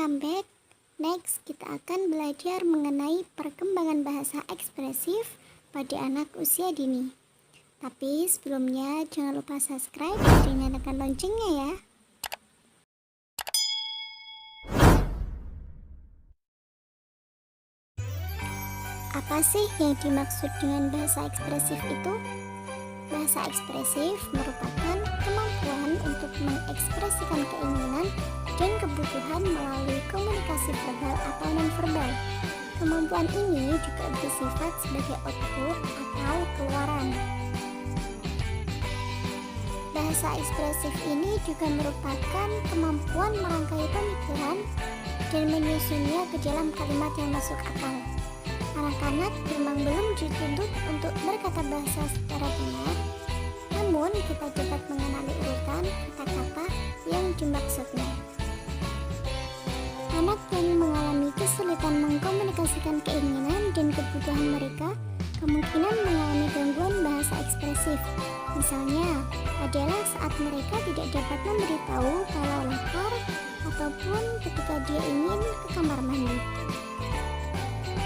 Welcome back. Next, kita akan belajar mengenai perkembangan bahasa ekspresif pada anak usia dini. Tapi sebelumnya jangan lupa subscribe dan nyalakan loncengnya ya. Apa sih yang dimaksud dengan bahasa ekspresif itu? Bahasa ekspresif merupakan kemampuan untuk mengekspresikan keinginan dan kebutuhan melalui komunikasi verbal atau non-verbal. Kemampuan ini juga bersifat sebagai output atau keluaran. Bahasa ekspresif ini juga merupakan kemampuan merangkai pemikiran dan menyusunnya ke dalam kalimat yang masuk akal. Anak-anak memang belum dituntut untuk berkata bahasa secara benar, namun kita dapat mengenali urutan kata-kata yang dimaksudnya. Anak yang mengalami kesulitan mengkomunikasikan keinginan dan kebutuhan mereka kemungkinan mengalami gangguan bahasa ekspresif. Misalnya adalah saat mereka tidak dapat memberitahu kalau lapar ataupun ketika dia ingin ke kamar mandi.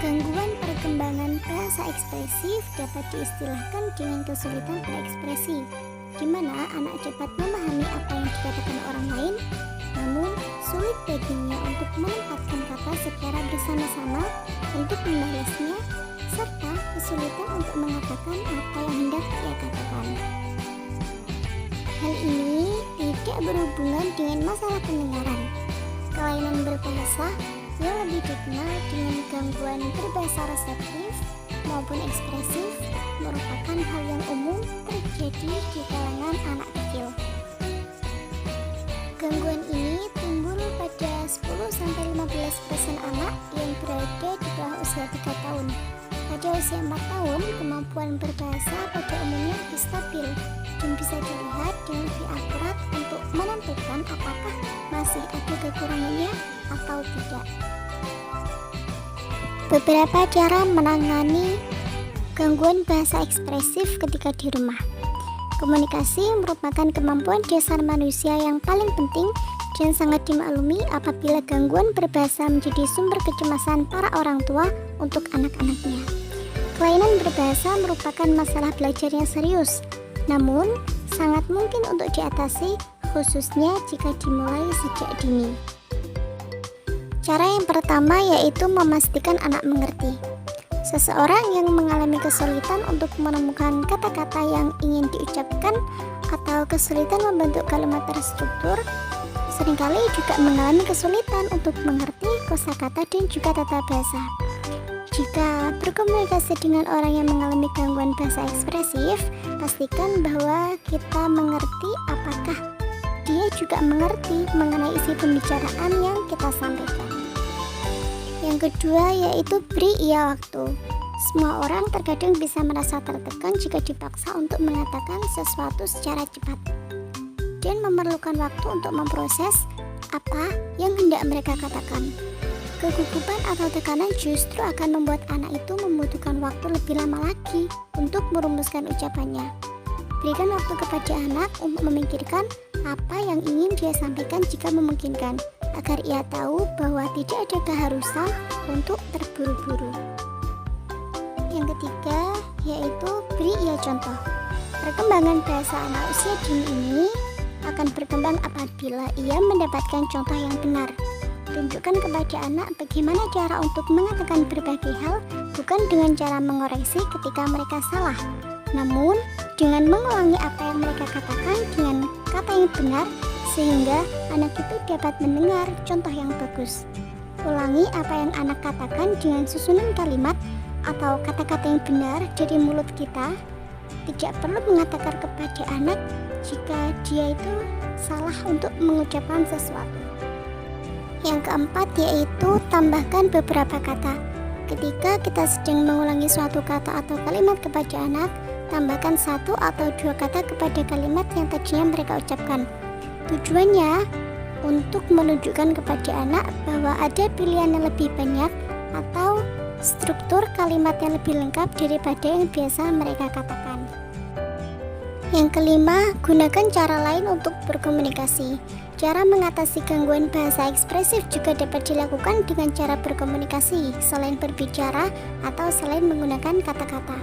Gangguan perkembangan bahasa ekspresif dapat diistilahkan dengan kesulitan berekspresi, di mana anak dapat memahami apa yang dikatakan orang lain, namun sulit baginya untuk menempatkan kata secara bersama-sama untuk membalasnya, serta kesulitan untuk mengatakan apa yang hendak ia katakan. Hal ini tidak berhubungan dengan masalah pendengaran. Kelainan berbahasa yang lebih dikenal dengan gangguan berbahasa reseptif maupun ekspresif merupakan hal yang umum terjadi di kalangan anak kecil. Gangguan ini timbul pada 10-15% anak yang berada di bawah usia 3 tahun. Pada usia 4 tahun, kemampuan berbahasa pada umumnya lebih stabil dan bisa dilihat dengan lebih akurat untuk menentukan apakah masih ada kekurangannya atau tidak. Beberapa cara menangani gangguan bahasa ekspresif ketika di rumah. Komunikasi merupakan kemampuan dasar manusia yang paling penting dan sangat dimaklumi apabila gangguan berbahasa menjadi sumber kecemasan para orang tua untuk anak-anaknya. Kelainan berbahasa merupakan masalah belajar yang serius, namun sangat mungkin untuk diatasi, khususnya jika dimulai sejak dini. Cara yang pertama yaitu memastikan anak mengerti. Seseorang yang mengalami kesulitan untuk menemukan kata-kata yang ingin diucapkan atau kesulitan membentuk kalimat terstruktur, seringkali juga mengalami kesulitan untuk mengerti kosakata dan juga tata bahasa. Jika berkomunikasi dengan orang yang mengalami gangguan bahasa ekspresif, pastikan bahwa kita mengerti apakah dia juga mengerti mengenai isi pembicaraan yang kita sampaikan. Yang kedua yaitu beri ia waktu. Semua orang terkadang bisa merasa tertekan jika dipaksa untuk mengatakan sesuatu secara cepat dan memerlukan waktu untuk memproses apa yang hendak mereka katakan. Kegugupan atau tekanan justru akan membuat anak itu membutuhkan waktu lebih lama lagi untuk merumuskan ucapannya. Berikan waktu kepada anak untuk memikirkan apa yang ingin dia sampaikan jika memungkinkan, agar ia tahu bahwa tidak ada keharusan untuk terburu-buru. Yang ketiga yaitu beri ia contoh. Perkembangan bahasa anak usia dini ini akan berkembang apabila ia mendapatkan contoh yang benar. Tunjukkan kepada anak bagaimana cara untuk mengatakan berbagai hal, bukan dengan cara mengoreksi ketika mereka salah, namun dengan mengulangi apa yang mereka katakan dengan kata yang benar, sehingga anak itu dapat mendengar contoh yang bagus. Ulangi apa yang anak katakan dengan susunan kalimat atau kata-kata yang benar dari mulut kita. Tidak perlu mengatakan kepada anak jika dia itu salah untuk mengucapkan sesuatu. Yang keempat yaitu tambahkan beberapa kata. Ketika kita sedang mengulangi suatu kata atau kalimat kepada anak, tambahkan 1 atau 2 kata kepada kalimat yang tadinya mereka ucapkan. Tujuannya untuk menunjukkan kepada anak bahwa ada pilihan yang lebih banyak atau struktur kalimat yang lebih lengkap daripada yang biasa mereka katakan. Yang kelima, gunakan cara lain untuk berkomunikasi. Cara mengatasi gangguan bahasa ekspresif juga dapat dilakukan dengan cara berkomunikasi selain berbicara atau selain menggunakan kata-kata.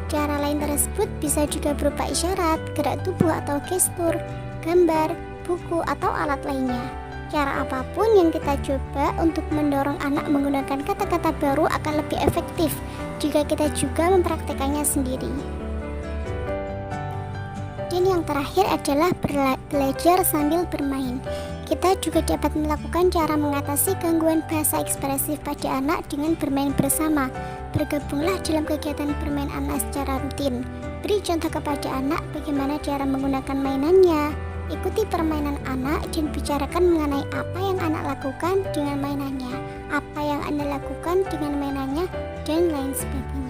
Cara lain tersebut bisa juga berupa isyarat, gerak tubuh atau gestur, gambar, buku, atau alat lainnya. Cara apapun yang kita coba untuk mendorong anak menggunakan kata-kata baru akan lebih efektif jika kita juga mempraktekannya sendiri. Dan yang terakhir adalah belajar sambil bermain. Kita juga dapat melakukan cara mengatasi gangguan bahasa ekspresif pada anak dengan bermain bersama. Bergabunglah dalam kegiatan bermain anak secara rutin. Beri contoh kepada anak bagaimana cara menggunakan mainannya. Ikuti permainan anak dan bicarakan mengenai apa yang anak lakukan dengan mainannya, apa yang Anda lakukan dengan mainannya, dan lain sebagainya.